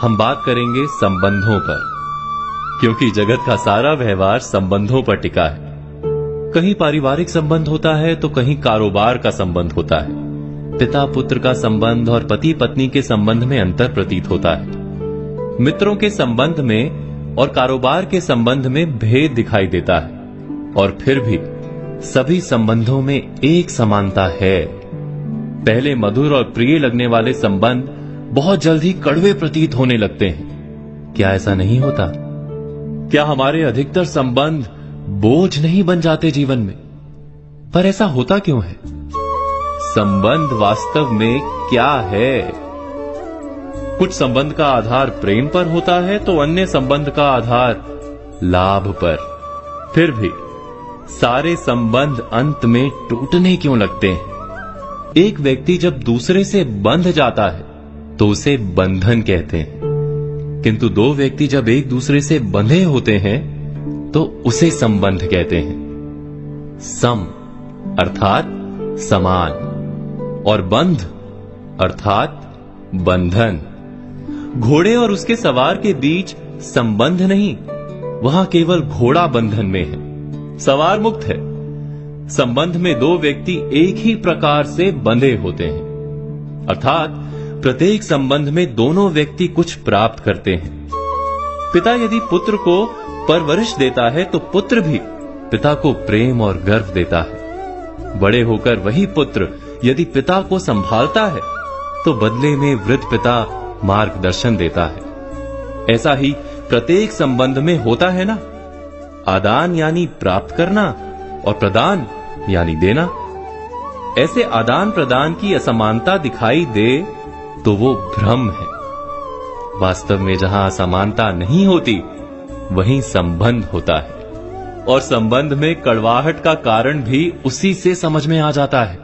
हम बात करेंगे संबंधों पर, क्योंकि जगत का सारा व्यवहार संबंधों पर टिका है। कहीं पारिवारिक संबंध होता है तो कहीं कारोबार का संबंध होता है। पिता पुत्र का संबंध और पति पत्नी के संबंध में अंतर प्रतीत होता है। मित्रों के संबंध में और कारोबार के संबंध में भेद दिखाई देता है, और फिर भी सभी संबंधों में एक समानता है। पहले मधुर और प्रिय लगने वाले संबंध बहुत जल्द ही कड़वे प्रतीत होने लगते हैं। क्या ऐसा नहीं होता? क्या हमारे अधिकतर संबंध बोझ नहीं बन जाते जीवन में? पर ऐसा होता क्यों है? संबंध वास्तव में क्या है? कुछ संबंध का आधार प्रेम पर होता है तो अन्य संबंध का आधार लाभ पर। फिर भी सारे संबंध अंत में टूटने क्यों लगते हैं? एक व्यक्ति जब दूसरे से बंध जाता है तो उसे बंधन कहते हैं, किंतु दो व्यक्ति जब एक दूसरे से बंधे होते हैं तो उसे संबंध कहते हैं। सम अर्थात समान, और बंध अर्थात बंधन। घोड़े और उसके सवार के बीच संबंध नहीं, वहां केवल घोड़ा बंधन में है, सवार मुक्त है। संबंध में दो व्यक्ति एक ही प्रकार से बंधे होते हैं, अर्थात प्रत्येक संबंध में दोनों व्यक्ति कुछ प्राप्त करते हैं। पिता यदि पुत्र को परवरिश देता है तो पुत्र भी पिता को प्रेम और गर्व देता है। बड़े होकर वही पुत्र यदि पिता को संभालता है तो बदले में वृद्ध पिता मार्गदर्शन देता है। ऐसा ही प्रत्येक संबंध में होता है ना। आदान यानी प्राप्त करना और प्रदान यानी देना। ऐसे आदान प्रदान की असमानता दिखाई दे तो वो भ्रम है। वास्तव में जहां असमानता नहीं होती वहीं संबंध होता है, और संबंध में कड़वाहट का कारण भी उसी से समझ में आ जाता है।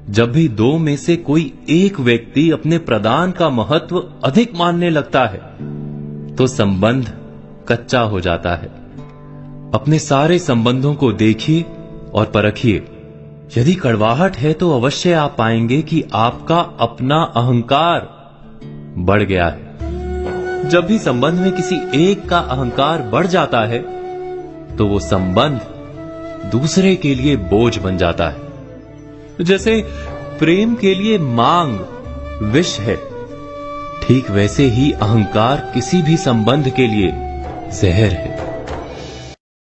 जब भी दो में से कोई एक व्यक्ति अपने प्रदान का महत्व अधिक मानने लगता है तो संबंध कच्चा हो जाता है। अपने सारे संबंधों को देखिए और परखिए। यदि कड़वाहट है तो अवश्य आप पाएंगे कि आपका अपना अहंकार बढ़ गया है। जब भी संबंध में किसी एक का अहंकार बढ़ जाता है तो वो संबंध दूसरे के लिए बोझ बन जाता है। जैसे प्रेम के लिए मांग विष है, ठीक वैसे ही अहंकार किसी भी संबंध के लिए जहर है।